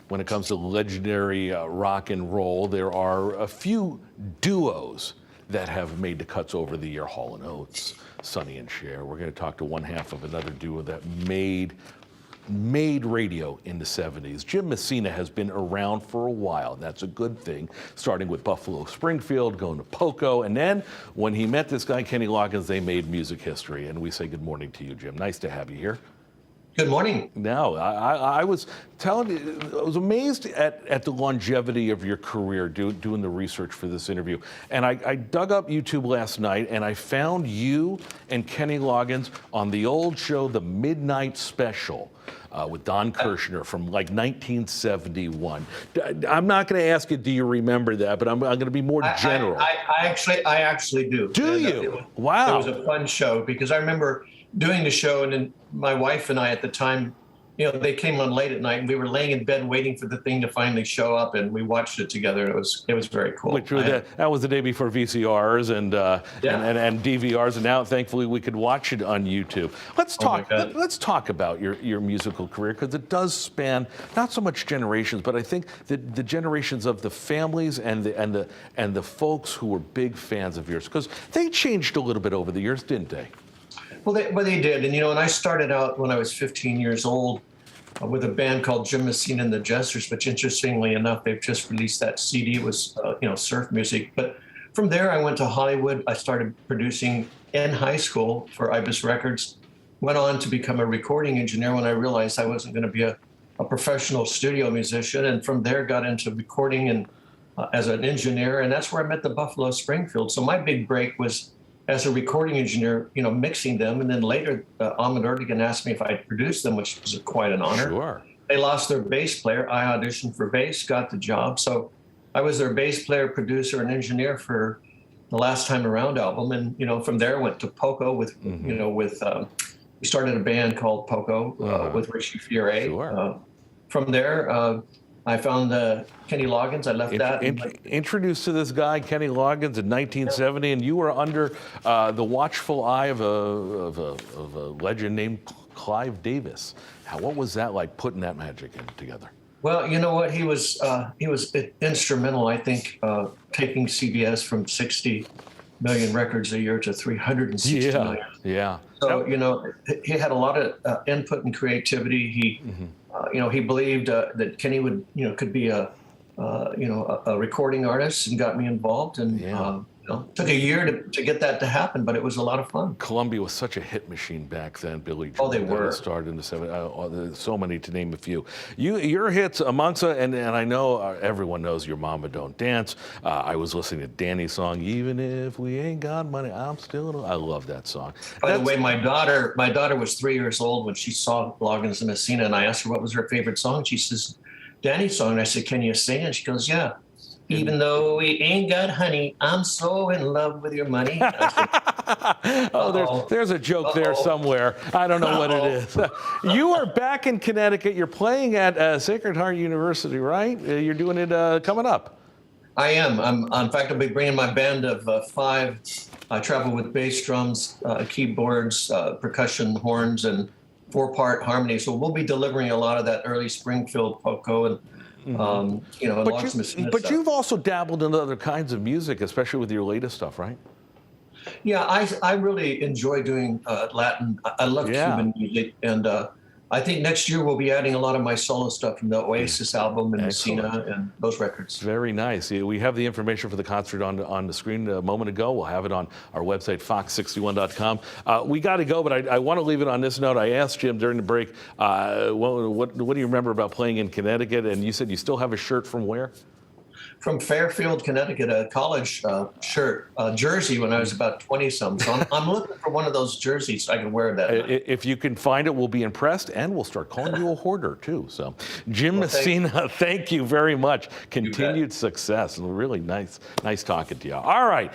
when it comes to legendary rock and roll, there are a few duos that have made the cuts over the year. Hall & Oates, Sonny and Cher. We're going to talk to one half of another duo that made radio in the 70s. Jim Messina has been around for a while. That's a good thing, starting with Buffalo Springfield, going to Poco, and then when he met this guy, Kenny Loggins, they made music history. And we say good morning to you, Jim. Nice to have you here. Good morning. No, I was telling you, I was amazed at the longevity of your career doing the research for this interview. And I dug up YouTube last night and I found you and Kenny Loggins on the old show, The Midnight Special, with Don Kirshner from like 1971. I'm not going to ask you, do you remember that? But I'm going to be more general. I actually do. Do you? Wow. It was a fun show because I remember doing the show, and then my wife and I at the time, they came on late at night, and we were laying in bed waiting for the thing to finally show up, and we watched it together. It was very cool. That was the day before VCRs and DVRs, and now thankfully we could watch it on YouTube. Let's talk. Let's talk about your musical career, because it does span not so much generations, but I think the generations of the families and the folks who were big fans of yours, because they changed a little bit over the years, didn't they? Well, they did. And, and I started out when I was 15 years old with a band called Jim Messina and the Jesters, which interestingly enough, they've just released that CD. It was, surf music. But from there, I went to Hollywood. I started producing in high school for Ibis Records, went on to become a recording engineer when I realized I wasn't going to be a professional studio musician. And from there, got into recording and as an engineer. And that's where I met the Buffalo Springfield. So my big break was as a recording engineer, mixing them. And then later, Ahmet Ertegun asked me if I'd produce them, which was quite an honor. Sure. They lost their bass player. I auditioned for bass, got the job. So I was their bass player, producer, and engineer for the Last Time Around album. And, from there, went to Poco with, we started a band called Poco with Richie Fiore. Sure. From there, I found Kenny Loggins. I left that. Introduced to this guy, Kenny Loggins, in 1970, and you were under the watchful eye of a legend named Clive Davis. What was that like, putting that magic together? Well, you know what? He was instrumental, I think, taking CBS from 60 million records a year to 360 million. Yeah. So, he had a lot of input and creativity. He he believed that Kenny could be a recording artist, and got me involved. And took a year to get that to happen, but it was a lot of fun. Columbia was such a hit machine back then, Billy. They were. Started in the 70s. So many to name a few. Your hits amongst, and I know everyone knows Your Mama Don't Dance. I was listening to Danny's song, Even If We Ain't Got Money, I'm Still. I love that song. By the way, my daughter was 3 years old when she saw Loggins and Messina, and I asked her what was her favorite song. She says, Danny's song. And I said, can you sing it? She goes, yeah. Even though we ain't got honey, I'm so in love with your money. There's a joke there somewhere. I don't know what it is. You are back in Connecticut. You're playing at Sacred Heart University, right? You're doing it coming up. I am. In fact, I'll be bringing my band of 5. I travel with bass, drums, keyboards, percussion, horns, and 4-part harmony. So we'll be delivering a lot of that early Springfield Poco and but you've also dabbled in other kinds of music, especially with your latest stuff, right? Yeah, I really enjoy doing Latin. I love Cuban music, and I think next year we'll be adding a lot of my solo stuff from the Oasis album and Messina and those records. Very nice. We have the information for the concert on the screen a moment ago. We'll have it on our website, fox61.com. We got to go, but I want to leave it on this note. I asked Jim during the break, what do you remember about playing in Connecticut? And you said you still have a shirt from where? From Fairfield, Connecticut, a college shirt, jersey when I was about 20-something. So I'm looking for one of those jerseys so I can wear that. If you can find it, we'll be impressed, and we'll start calling you a hoarder, too. So, Jim Messina, thank you very much. Continued success, and really nice talking to you. All right.